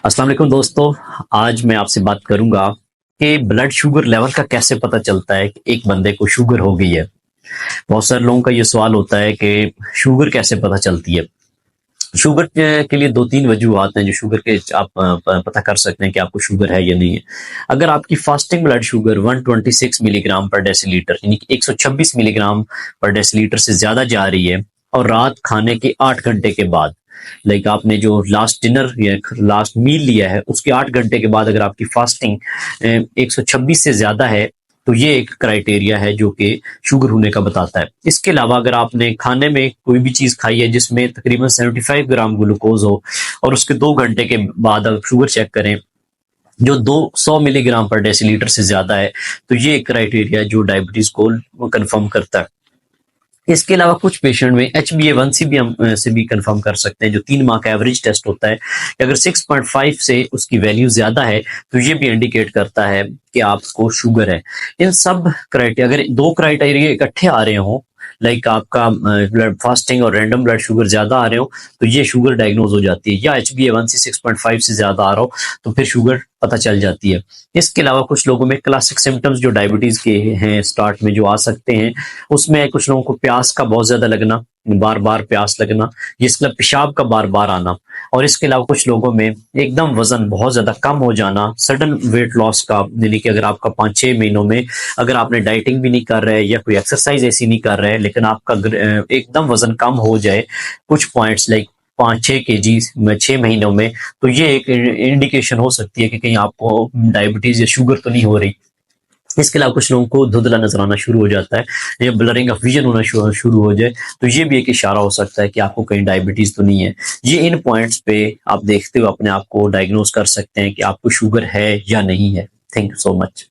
अस्सलाम वालेकुम दोस्तों। आज मैं आपसे बात करूंगा कि ब्लड शुगर लेवल का कैसे पता चलता है कि एक बंदे को शुगर हो गई है। बहुत सारे लोगों का ये सवाल होता है कि शुगर कैसे पता चलती है। शुगर के लिए दो तीन वजूहत हैं जो शुगर के आप पता कर सकते हैं कि आपको शुगर है या नहीं है। अगर आपकी फास्टिंग ब्लड शुगर 126 मिलीग्राम पर डेसीलीटर यानी कि 126 मिलीग्राम पर डेसीलीटर से ज़्यादा जा रही है और रात खाने के 8 घंटे के बाद, लाइक आपने जो लास्ट डिनर या लास्ट मील लिया है उसके 8 घंटे के बाद अगर आपकी फास्टिंग 126 से ज़्यादा है, तो ये एक क्राइटेरिया है जो कि शुगर होने का बताता है। इसके अलावा अगर आपने खाने में कोई भी चीज़ खाई है जिसमें तकरीबन 75 ग्राम ग्लूकोज हो और उसके 2 घंटे के बाद अगर शुगर चेक करें जो 200 मिलीग्राम पर डेसीलीटर से ज़्यादा है, तो ये एक क्राइटेरिया जो डायबिटीज़ को कन्फर्म करता है। इसके अलावा कुछ पेशेंट में HbA1c भी हम से भी कंफर्म कर सकते हैं, जो 3 माह का एवरेज टेस्ट होता है कि अगर 6.5 से उसकी वैल्यू ज़्यादा है तो ये भी इंडिकेट करता है कि आपको शुगर है। इन सब क्राइटेरिया, अगर दो क्राइटेरिया इकट्ठे आ रहे हों, लाइक आपका ब्लड फास्टिंग और रैंडम ब्लड शुगर ज़्यादा आ रहे हो, तो ये शुगर डायग्नोज हो जाती है, या HbA1c 6.5 से ज़्यादा आ रहा हो तो फिर शुगर पता चल जाती है। इसके अलावा कुछ लोगों में क्लासिक सिम्टम्स जो डायबिटीज़ के हैं स्टार्ट में जो आ सकते हैं, उसमें कुछ लोगों को प्यास का बहुत ज़्यादा लगना, बार बार प्यास लगना, जिसका पेशाब का बार बार आना, और इसके अलावा कुछ लोगों में एकदम वजन बहुत ज़्यादा कम हो जाना, सडन वेट लॉस का, यानी कि अगर आपका 5-6 महीनों में अगर आपने डाइटिंग भी नहीं कर रहे या कोई एक्सरसाइज ऐसी नहीं कर रहे लेकिन आपका एकदम वजन कम हो जाए कुछ पॉइंट्स लाइक 5-6 kg 6 महीनों में, तो ये एक इंडिकेशन हो सकती है कि कहीं आपको डायबिटीज या शुगर तो नहीं हो रही। इसके अलावा कुछ लोगों को धुंधला नजर आना शुरू हो जाता है या ब्लरिंग ऑफ विजन होना शुरू हो जाए, तो ये भी एक इशारा हो सकता है कि आपको कहीं डायबिटीज तो नहीं है। ये इन पॉइंट्स पे आप देखते हुए अपने आप को डायग्नोज कर सकते हैं कि आपको शुगर है या नहीं है। Thank you so much.